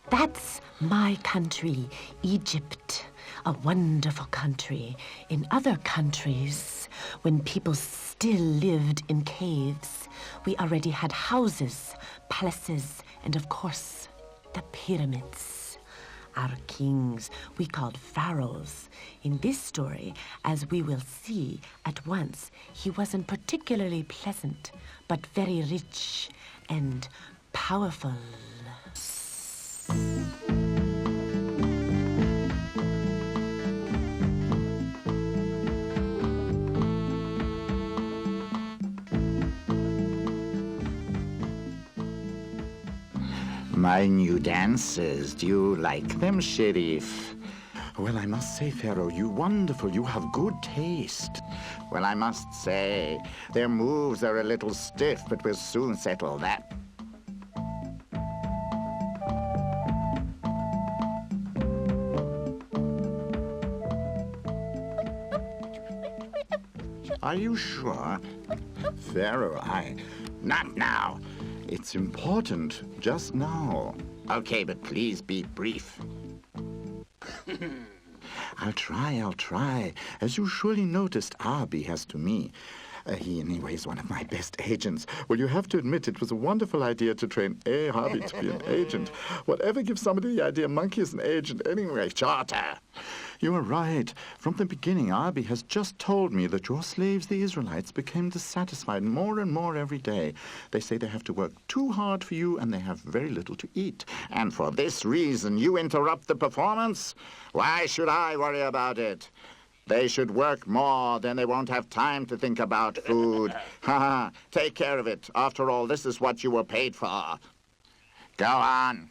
That's my country, Egypt. A wonderful country. In other countries, when people still lived in caves, we already had houses, palaces, and of course, the pyramids. Our kings we called pharaohs. In this story, as we will see at once, he wasn't particularly pleasant, but very rich and powerful. My new dances, do you like them, Sheriff? Well, I must say, Pharaoh, you're wonderful. You have good taste. Well, I must say, their moves are a little stiff, but we'll soon settle that. Are you sure? Pharaoh, Not now. It's important, just now. Okay, but please be brief. I'll try. As you surely noticed, Abi has to me. He, anyway, is one of my best agents. Well, you have to admit it was a wonderful idea to train Abi to be an agent. Whatever gives somebody the idea Monkey is an agent anyway? Charter. You are right. From the beginning, Abi has just told me that your slaves, the Israelites, became dissatisfied more and more every day. They say they have to work too hard for you and they have very little to eat. And for this reason, you interrupt the performance? Why should I worry about it? They should work more, then they won't have time to think about food. Ha! Take care of it. After all, this is what you were paid for. Go on.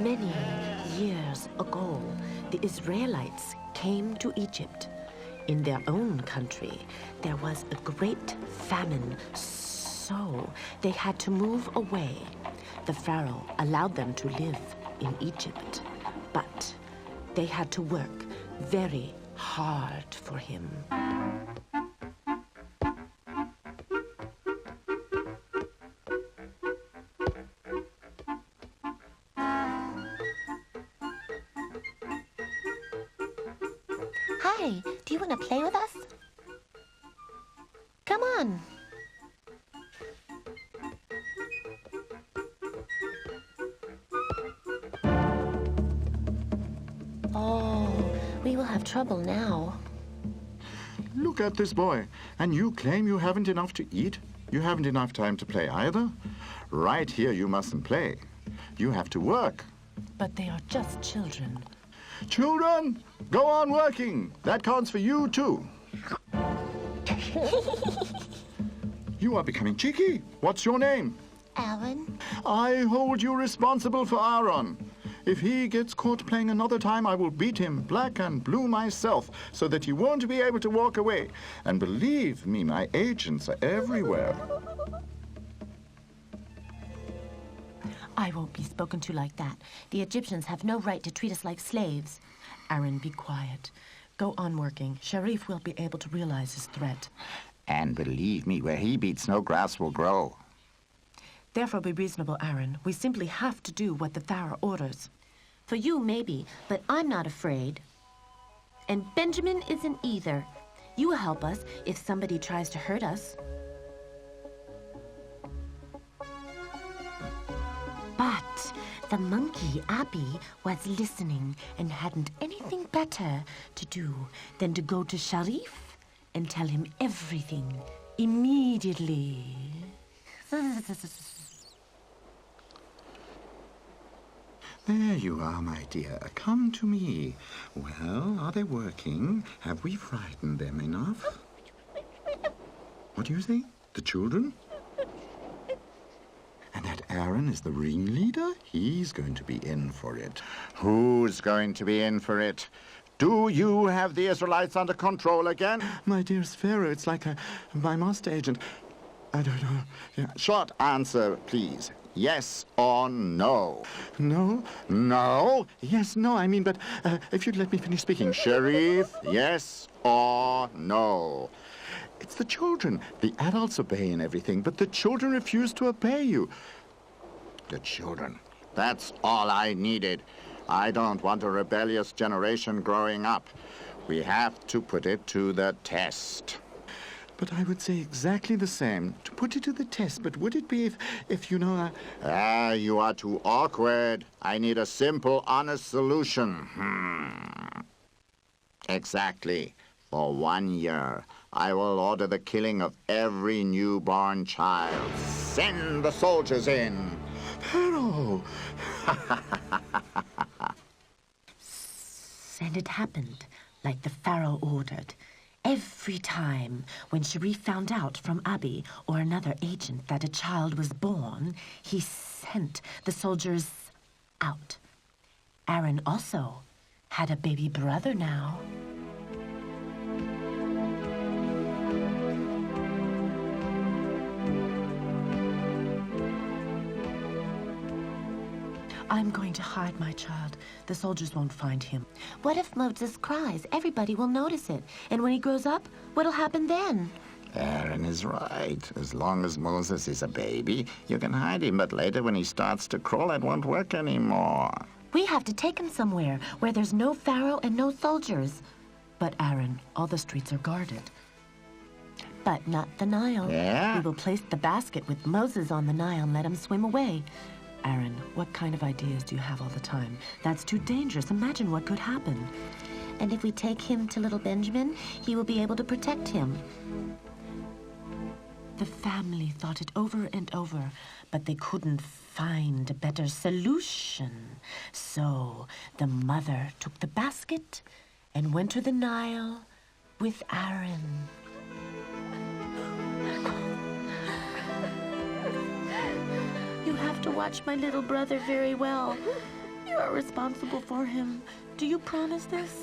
Many years ago, the Israelites came to Egypt. In their own country, there was a great famine, so they had to move away. The Pharaoh allowed them to live in Egypt, but they had to work very hard for him. Hi, do you want to play with us? Come on. Oh, we will have trouble now. Look at this boy. And you claim you haven't enough to eat? You haven't enough time to play either? Right here you mustn't play. You have to work. But they are just children. Children, go on working. That counts for you, too. You are becoming cheeky. What's your name? Aaron? I hold you responsible for Aaron. If he gets caught playing another time, I will beat him black and blue myself so that he won't be able to walk away. And believe me, my agents are everywhere. I won't be spoken to like that. The Egyptians have no right to treat us like slaves. Aaron, be quiet. Go on working. Sharif will be able to realize his threat. And believe me, where he beats, no grass will grow. Therefore, be reasonable, Aaron. We simply have to do what the Pharaoh orders. For you, maybe, but I'm not afraid. And Benjamin isn't either. You will help us if somebody tries to hurt us. But the monkey, Abby, was listening and hadn't anything better to do than to go to Sharif and tell him everything immediately. There you are, my dear. Come to me. Well, are they working? Have we frightened them enough? What do you think? The children? And that Aaron is the ringleader? He's going to be in for it. Who's going to be in for it? Do you have the Israelites under control again? My dearest Pharaoh, it's like my master agent. I don't know. Yeah. Short answer, please. Yes or no? No? No? Yes, no, I mean, but if you'd let me finish speaking. Sharif, yes or no? It's the children. The adults obey and everything, but the children refuse to obey you. The children. That's all I needed. I don't want a rebellious generation growing up. We have to put it to the test. But I would say exactly the same. To put it to the test, but would it be if you know... you are too awkward. I need a simple, honest solution. Exactly. For 1 year, I will order the killing of every newborn child. Send the soldiers in. Pharaoh! And it happened like the Pharaoh ordered. Every time when Sharif found out from Abi or another agent that a child was born, he sent the soldiers out. Aaron also had a baby brother now. I'm going to hide my child. The soldiers won't find him. What if Moses cries? Everybody will notice it. And when he grows up, what'll happen then? Aaron is right. As long as Moses is a baby, you can hide him, but later when he starts to crawl, it won't work anymore. We have to take him somewhere where there's no Pharaoh and no soldiers. But Aaron, all the streets are guarded. But not the Nile. Yeah? We will place the basket with Moses on the Nile and let him swim away. Aaron, what kind of ideas do you have all the time? That's too dangerous. Imagine what could happen. And if we take him to little Benjamin, he will be able to protect him. The family thought it over and over, but they couldn't find a better solution. So the mother took the basket and went to the Nile with Aaron. You have to watch my little brother very well. You are responsible for him. Do you promise this?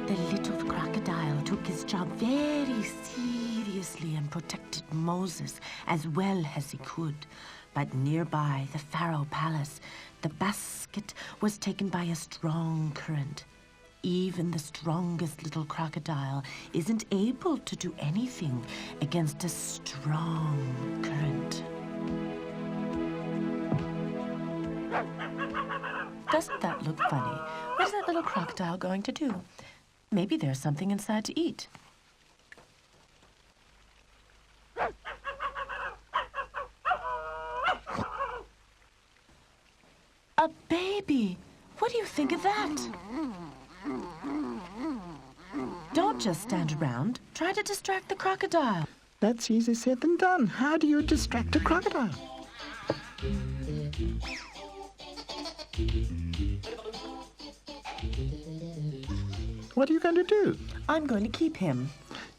The little crocodile took his job very seriously and protected Moses as well as he could. But nearby the Pharaoh palace, the basket was taken by a strong current. Even the strongest little crocodile isn't able to do anything against a strong current. Doesn't that look funny? What is that little crocodile going to do? Maybe there's something inside to eat. A baby! What do you think of that? Don't just stand around. Try to distract the crocodile. That's easier said than done. How do you distract a crocodile? What are you going to do? I'm going to keep him.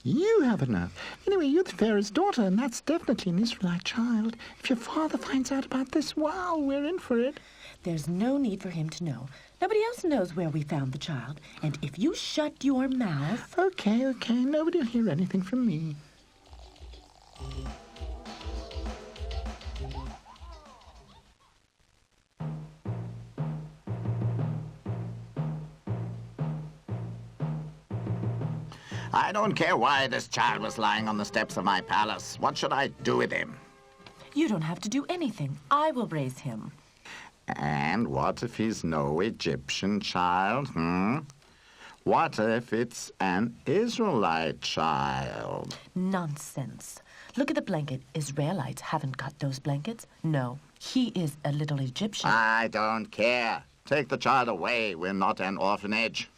You have enough. Anyway, you're the Pharaoh's daughter, and that's definitely an Israelite child. If your father finds out about this, well, we're in for it. There's no need for him to know. Nobody else knows where we found the child. And if you shut your mouth... Okay. Nobody will hear anything from me. I don't care why this child was lying on the steps of my palace. What should I do with him? You don't have to do anything. I will raise him. And what if he's no Egyptian child, What if it's an Israelite child? Nonsense. Look at the blanket. Israelites haven't got those blankets. No, he is a little Egyptian. I don't care. Take the child away. We're not an orphanage.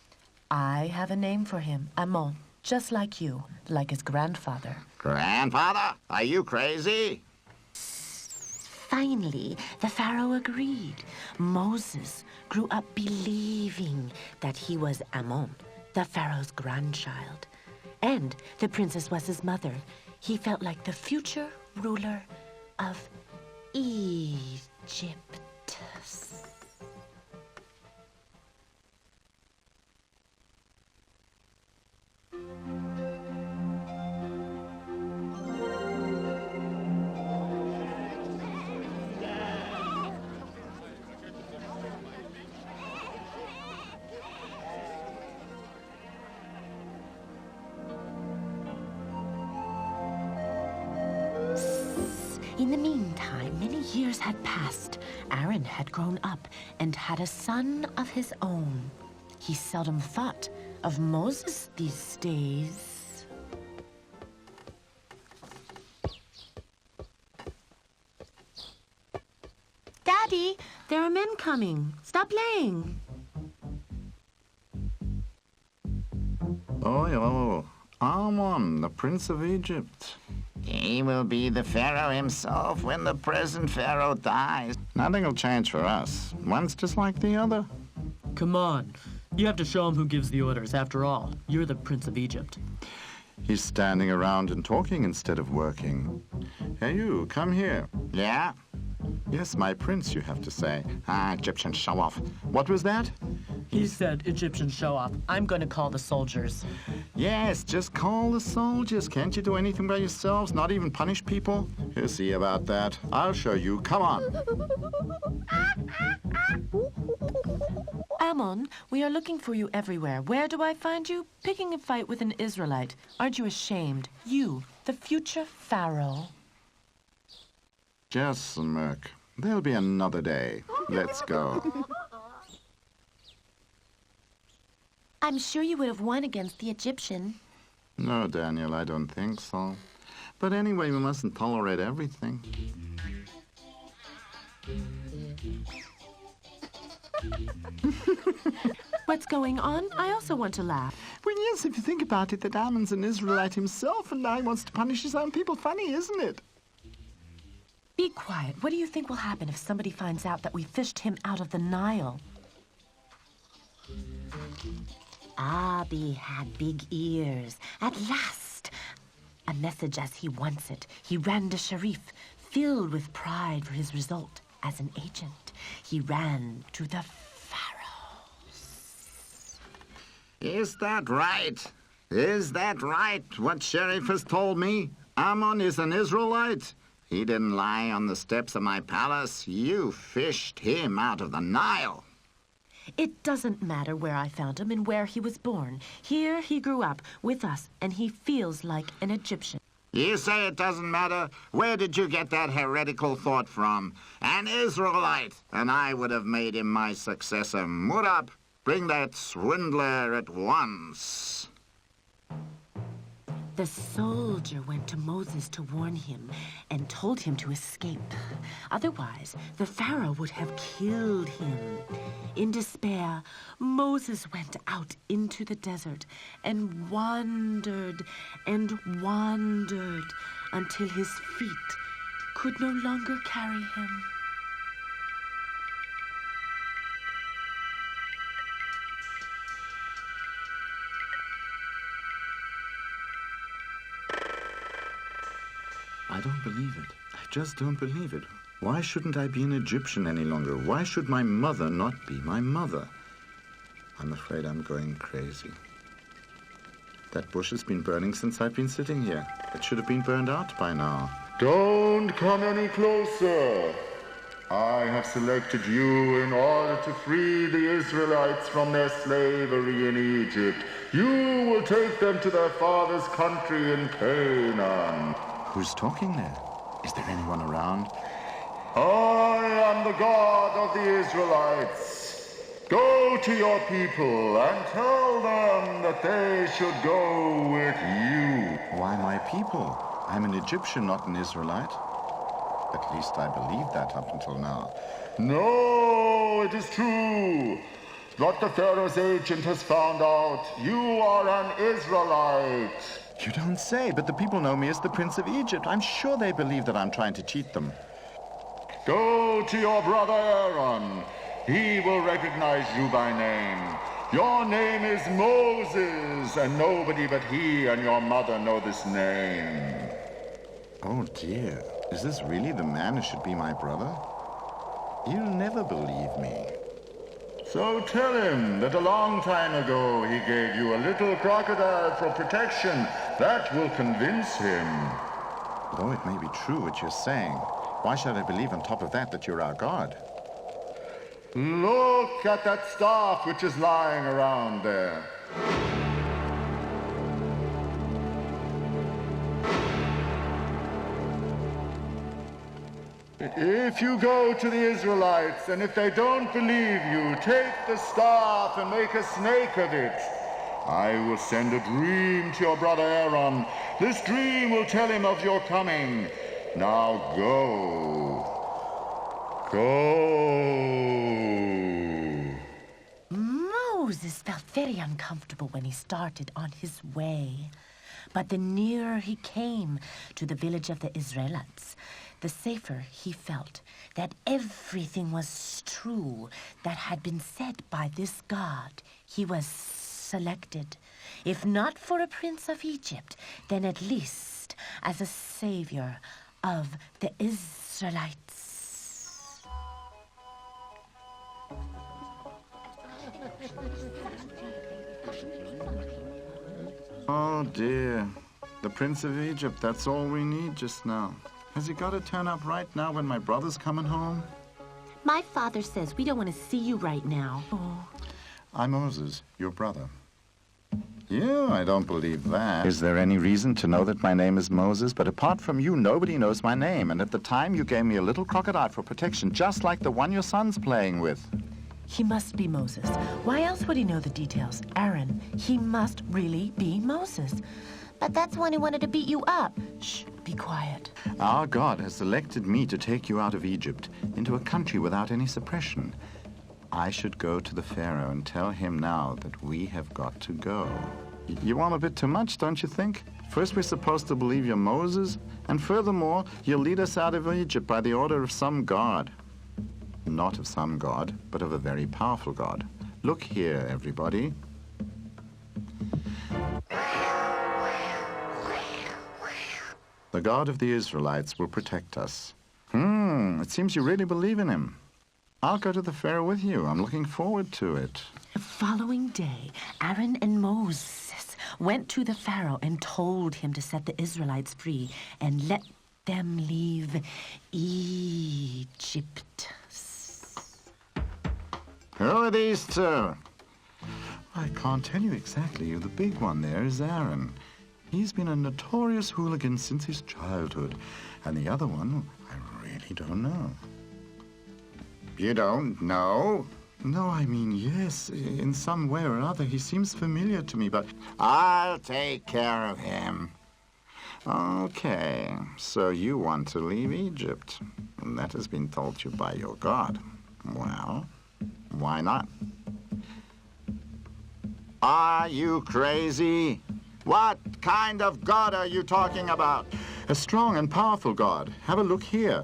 I have a name for him, Amon, just like you, like his grandfather. Grandfather, are you crazy? Finally, the Pharaoh agreed. Moses grew up believing that he was Amon, the Pharaoh's grandchild. And the princess was his mother. He felt like the future ruler of Egypt. In the meantime, many years had passed. Aaron had grown up and had a son of his own. He seldom thought of Moses these days. Daddy, there are men coming. Stop playing. Oh, Amon, the Prince of Egypt. He will be the Pharaoh himself when the present Pharaoh dies. Nothing will change for us. One's just like the other. Come on. You have to show him who gives the orders. After all, you're the Prince of Egypt. He's standing around and talking instead of working. Hey, you, come here. Yeah? Yes, my prince, you have to say. Egyptian show-off. What was that? He said Egyptian show-off. I'm going to call the soldiers. Yes, just call the soldiers. Can't you do anything by yourselves? Not even punish people? You'll see about that. I'll show you. Come on. Amon, we are looking for you everywhere. Where do I find you? Picking a fight with an Israelite. Aren't you ashamed? You, the future Pharaoh. Just smirk. There'll be another day. Let's go. I'm sure you would have won against the Egyptian. No, Daniel, I don't think so. But anyway, we mustn't tolerate everything. What's going on? I also want to laugh. Well, yes, if you think about it, that Ammon's an Israelite himself and now he wants to punish his own people. Funny, isn't it? Be quiet. What do you think will happen if somebody finds out that we fished him out of the Nile? Abi had big ears. At last! A message as he wants it. He ran to Sharif, filled with pride for his result as an agent. He ran to the Pharaoh. Is that right? Is that right, what Sheriff has told me? Ammon is an Israelite? He didn't lie on the steps of my palace. You fished him out of the Nile. It doesn't matter where I found him and where he was born. Here he grew up with us, and he feels like an Egyptian. You say it doesn't matter? Where did you get that heretical thought from? An Israelite, and I would have made him my successor. Murab, bring that swindler at once. The soldier went to Moses to warn him and told him to escape. Otherwise, the Pharaoh would have killed him. In despair, Moses went out into the desert and wandered until his feet could no longer carry him. I don't believe it. I just don't believe it. Why shouldn't I be an Egyptian any longer? Why should my mother not be my mother? I'm afraid I'm going crazy. That bush has been burning since I've been sitting here. It should have been burned out by now. Don't come any closer. I have selected you in order to free the Israelites from their slavery in Egypt. You will take them to their father's country in Canaan. Who's talking there? Is there anyone around? I am the God of the Israelites. Go to your people and tell them that they should go with you. Why my people? I'm an Egyptian, not an Israelite. At least I believed that up until now. No, it is true. What the Pharaoh's agent has found out. You are an Israelite. You don't say, but the people know me as the Prince of Egypt. I'm sure they believe that I'm trying to cheat them. Go to your brother Aaron. He will recognize you by name. Your name is Moses, and nobody but he and your mother know this name. Oh dear, is this really the man who should be my brother? You'll never believe me. So tell him that a long time ago he gave you a little crocodile for protection. That will convince him. Though it may be true what you're saying, why should I believe on top of that you're our God? Look at that staff which is lying around there. If you go to the Israelites, and if they don't believe you, take the staff and make a snake of it. I will send a dream to your brother Aaron. This dream will tell him of your coming. Now go. Go. Moses felt very uncomfortable when he started on his way. But the nearer he came to the village of the Israelites, the safer he felt that everything was true that had been said by this God. He was selected, if not for a prince of Egypt, then at least as a savior of the Israelites. Oh dear. The Prince of Egypt, that's all we need just now. Has he got to turn up right now when my brother's coming home? My father says we don't want to see you right now. Oh. I'm Moses, your brother. Yeah, I don't believe that. Is there any reason to know that my name is Moses? But apart from you, nobody knows my name. And at the time, you gave me a little crocodile for protection, just like the one your son's playing with. He must be Moses. Why else would he know the details? Aaron, he must really be Moses. But that's when he wanted to beat you up. Shh, be quiet. Our God has selected me to take you out of Egypt, into a country without any suppression. I should go to the Pharaoh and tell him now that we have got to go. You want a bit too much, don't you think? First we're supposed to believe you're Moses, and furthermore, you'll lead us out of Egypt by the order of some god. Not of some god, but of a very powerful god. Look here, everybody. The God of the Israelites will protect us. It seems you really believe in him. I'll go to the Pharaoh with you. I'm looking forward to it. The following day, Aaron and Moses went to the Pharaoh and told him to set the Israelites free and let them leave Egypt. Who are these two? I can't tell you exactly. The big one there is Aaron. He's been a notorious hooligan since his childhood. And the other one, I really don't know. You don't know? No, I mean, yes. In some way or other, he seems familiar to me, but I'll take care of him. Okay, so you want to leave Egypt. And that has been told you by your God. Well, why not? Are you crazy? What kind of God are you talking about? A strong and powerful God. Have a look here.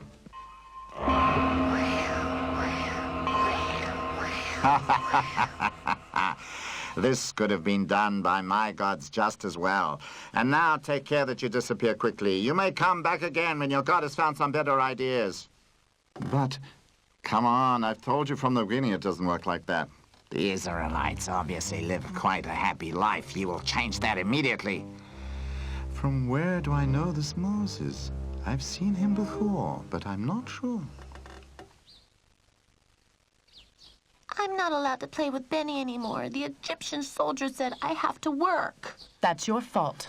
This could have been done by my gods just as well. And now take care that you disappear quickly. You may come back again when your god has found some better ideas. But, come on, I've told you from the beginning it doesn't work like that. The Israelites obviously live quite a happy life. You will change that immediately. From where do I know this Moses? I've seen him before, but I'm not sure. I'm not allowed to play with Benny anymore. The Egyptian soldier said I have to work. That's your fault.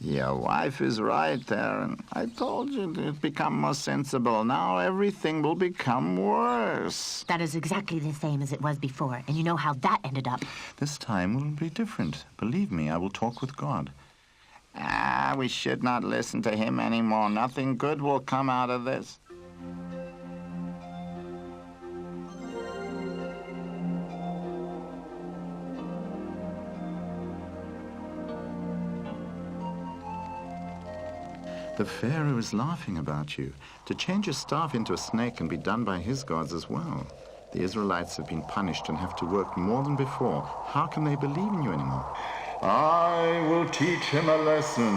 Your wife is right, Aaron. I told you to become more sensible. Now everything will become worse. That is exactly the same as it was before, and you know how that ended up. This time will be different. Believe me, I will talk with God. We should not listen to him anymore. Nothing good will come out of this. The Pharaoh is laughing about you. To change your staff into a snake can be done by his gods as well. The Israelites have been punished and have to work more than before. How can they believe in you anymore? I will teach him a lesson.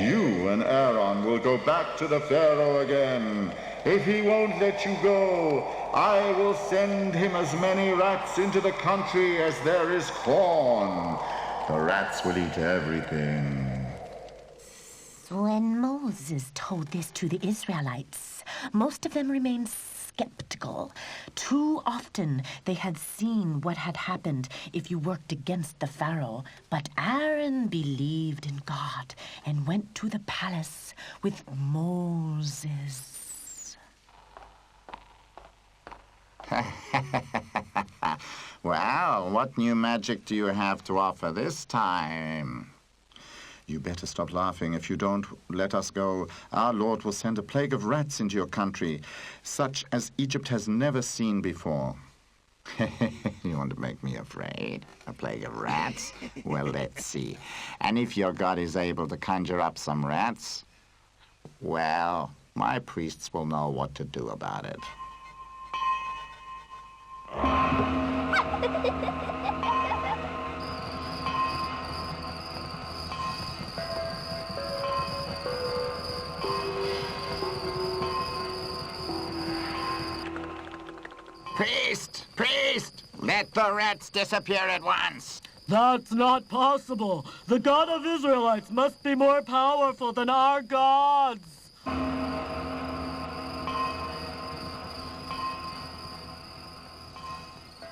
You and Aaron will go back to the Pharaoh again. If he won't let you go, I will send him as many rats into the country as there is corn. The rats will eat everything. When Moses told this to the Israelites, most of them remained skeptical. Too often they had seen what had happened if you worked against the Pharaoh. But Aaron believed in God and went to the palace with Moses. Well, what new magic do you have to offer this time? You better stop laughing. If you don't let us go, our Lord will send a plague of rats into your country, such as Egypt has never seen before. You want to make me afraid? A plague of rats? Well, let's see. And if your God is able to conjure up some rats, well, my priests will know what to do about it. Priest! Let the rats disappear at once. That's not possible. The God of Israelites must be more powerful than our gods.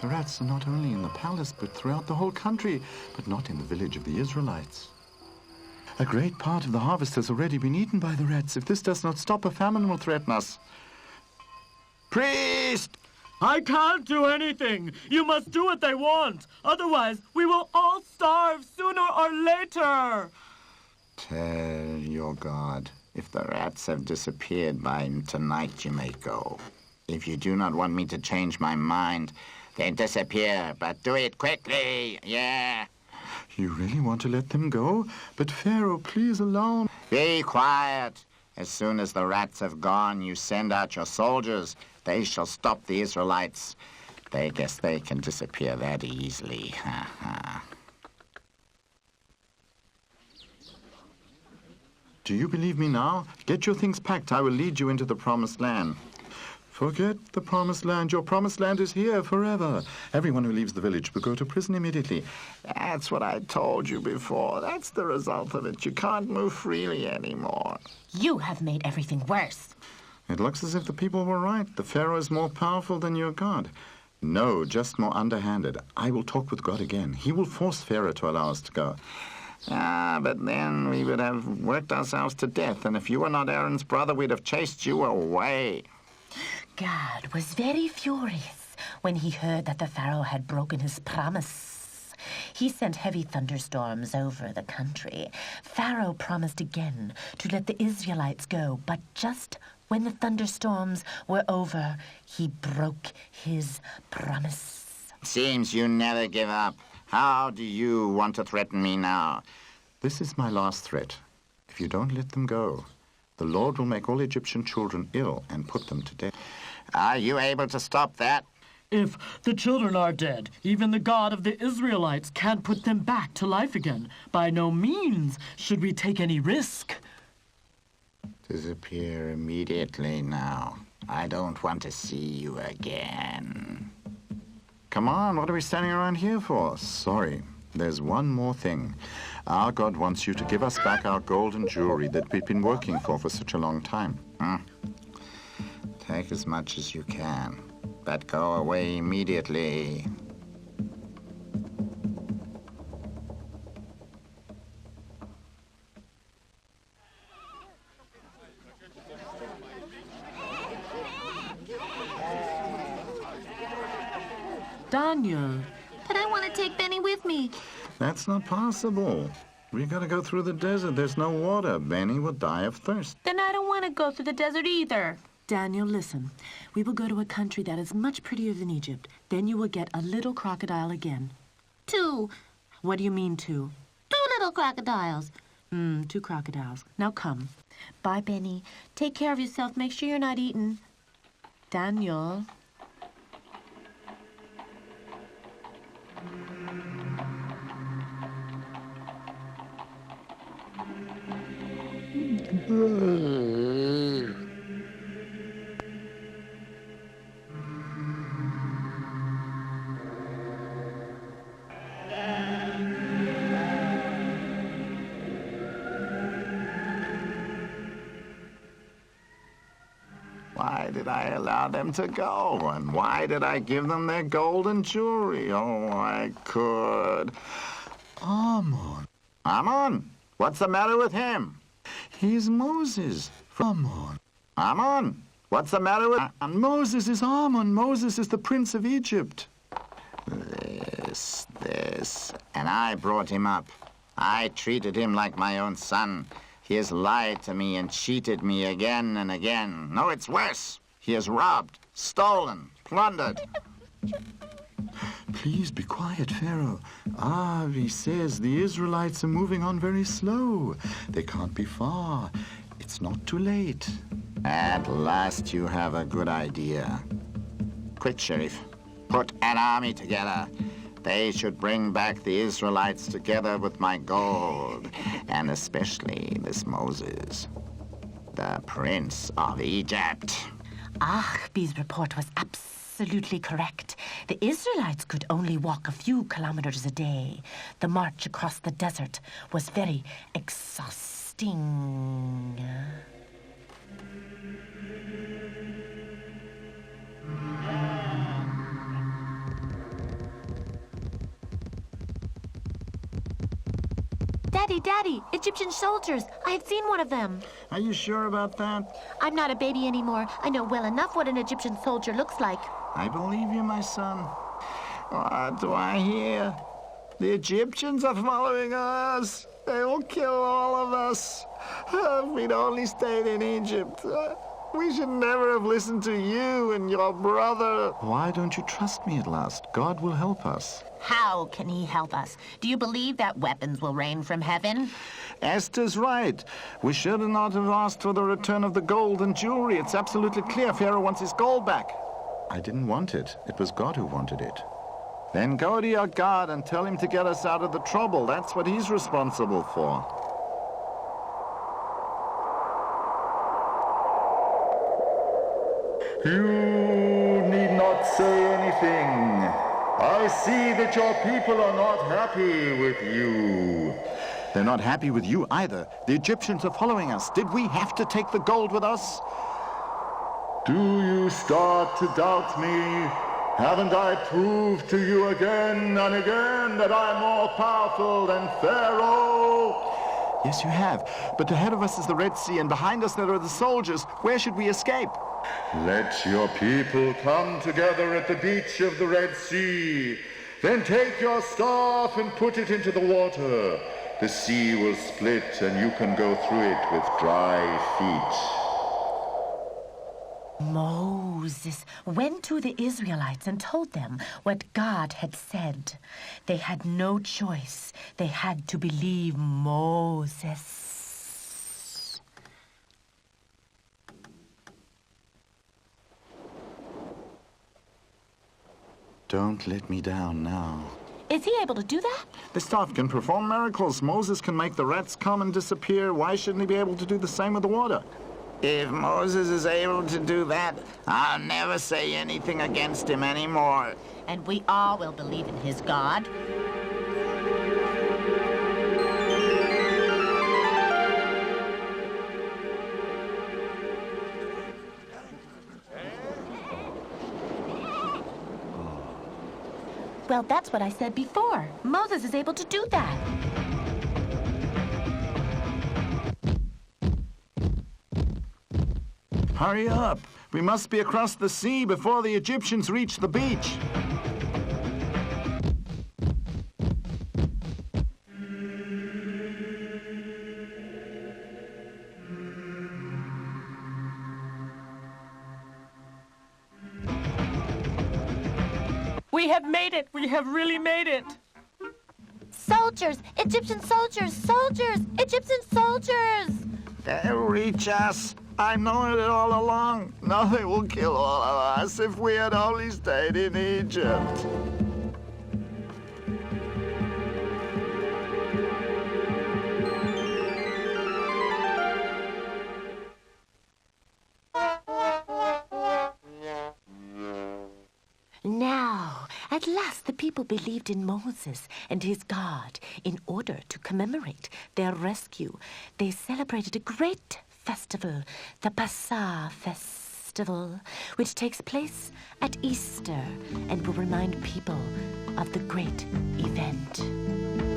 The rats are not only in the palace, but throughout the whole country, but not in the village of the Israelites. A great part of the harvest has already been eaten by the rats. If this does not stop, a famine will threaten us. Priest! I can't do anything. You must do what they want. Otherwise, we will all starve sooner or later. Tell your God, if the rats have disappeared by tonight, you may go. If you do not want me to change my mind, then disappear, but do it quickly, yeah. You really want to let them go? But Pharaoh, please allow me. Be quiet. As soon as the rats have gone, you send out your soldiers. They shall stop the Israelites. They guess they can disappear that easily. Do you believe me now? Get your things packed. I will lead you into the promised land. Forget the promised land. Your promised land is here forever. Everyone who leaves the village will go to prison immediately. That's what I told you before. That's the result of it. You can't move freely anymore. You have made everything worse. It looks as if the people were right. The Pharaoh is more powerful than your God. No, just more underhanded. I will talk with God again. He will force Pharaoh to allow us to go. But then we would have worked ourselves to death, and if you were not Aaron's brother, we'd have chased you away. God was very furious when he heard that the Pharaoh had broken his promise. He sent heavy thunderstorms over the country. Pharaoh promised again to let the Israelites go, but just when the thunderstorms were over, he broke his promise. Seems you never give up. How do you want to threaten me now? This is my last threat. If you don't let them go, the Lord will make all Egyptian children ill and put them to death. Are you able to stop that? If the children are dead, even the God of the Israelites can't put them back to life again. By no means should we take any risk. Disappear immediately now. I don't want to see you again. Come on, what are we standing around here for? Sorry, there's one more thing. Our God wants you to give us back our gold and jewelry that we've been working for such a long time. Take as much as you can. but go away immediately. Daniel. But I want to take Benny with me. That's not possible. We gotta go through the desert. There's no water. Benny will die of thirst. Then I don't want to go through the desert either. Daniel, listen. We will go to a country that is much prettier than Egypt. Then you will get a little crocodile again. 2. What do you mean, 2? 2 little crocodiles. 2 crocodiles. Now come. Bye, Benny. Take care of yourself. Make sure you're not eaten. Daniel. Why did I allow them to go? And why did I give them their gold and jewelry? Oh, I could. Ammon. Ammon? What's the matter with him? He's Moses. Ammon. Ammon? What's the matter with... Moses is Ammon. Moses is the prince of Egypt. This. And I brought him up. I treated him like my own son. He has lied to me and cheated me again and again. No, it's worse. He has robbed, stolen, plundered. Please be quiet, Pharaoh. He says the Israelites are moving on very slow. They can't be far. It's not too late. At last you have a good idea. Quick, Sheriff. Put an army together. They should bring back the Israelites together with my gold, and especially this Moses, the Prince of Egypt. Ahbi's report was absolutely correct. The Israelites could only walk a few kilometers a day. The march across the desert was very exhausting. Daddy, Egyptian soldiers. I have seen one of them. Are you sure about that? I'm not a baby anymore. I know well enough what an Egyptian soldier looks like. I believe you, my son. What do I hear? The Egyptians are following us. They will kill all of us. If we'd only stayed in Egypt. We should never have listened to you and your brother. Why don't you trust me at last? God will help us. How can he help us? Do you believe that weapons will rain from heaven? Esther's right. We should not have asked for the return of the gold and jewelry. It's absolutely clear Pharaoh wants his gold back. I didn't want it. It was God who wanted it. Then go to your God and tell him to get us out of the trouble. That's what he's responsible for. You need not say anything. I see that your people are not happy with you. They're not happy with you either. The Egyptians are following us. Did we have to take the gold with us? Do you start to doubt me? Haven't I proved to you again and again that I'm more powerful than Pharaoh? Yes, you have. But ahead of us is the Red Sea, and behind us there are the soldiers. Where should we escape? Let your people come together at the beach of the Red Sea. Then take your staff and put it into the water. The sea will split and you can go through it with dry feet. Moses went to the Israelites and told them what God had said. They had no choice. They had to believe Moses. Don't let me down now. Is he able to do that? The staff can perform miracles. Moses can make the rats come and disappear. Why shouldn't he be able to do the same with the water? If Moses is able to do that, I'll never say anything against him anymore. And we all will believe in his God. Well, that's what I said before. Moses is able to do that. Hurry up! We must be across the sea before the Egyptians reach the beach. We have made it! We have really made it! Soldiers! Egyptian soldiers! Soldiers! Egyptian soldiers! They'll reach us. I've known it all along. Nothing will kill all of us if we had only stayed in Egypt. Now, at last the people believed in Moses and his God. In order to commemorate their rescue, they celebrated a great festival, the Passah Festival, which takes place at Easter and will remind people of the great event.